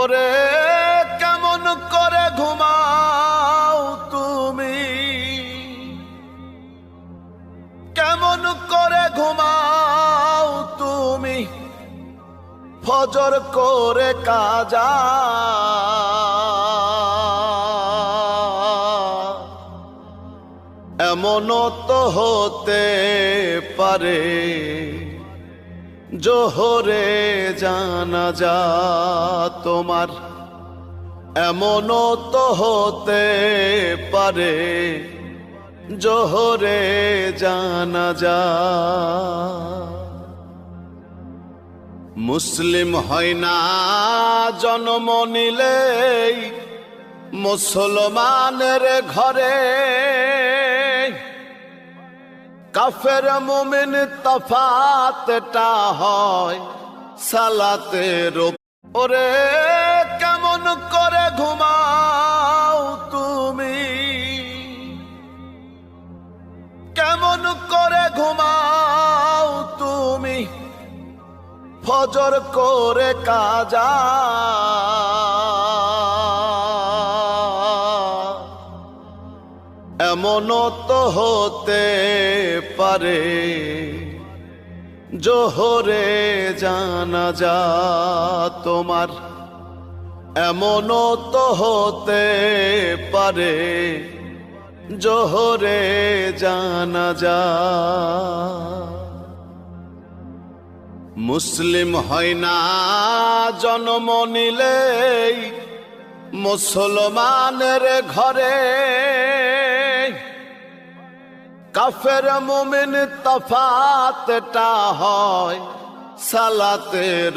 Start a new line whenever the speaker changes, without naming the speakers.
ওরে কেমন করে ঘুমাও তুমি, কেমন করে ঘুমাও তুমি, ফজর করে কাজা। এমনও তো হতে পারে জোহরে জানাজা তোমার, এমনও তো হতে পারে জোহরে জানাজা। মুসলিম হয় না জন্ম নিলেই মুসলমানের ঘরে, কাফের মুমিন তফাতটা হয় সালাতের। ওরে কেমন করে ঘুমাও তুমি, কেমন করে ঘুমাও তুমি, ফজর করে কাজা। এমনও তো হতে পারে জোহরে জানাজা তোমার, এমনও তো হতে পারে জোহরে জানাজা। মুসলিম হয় না জন্ম নিলেই মুসলমানের ঘরে, কাফের মুমিন তফাতটা হয় সালাতের।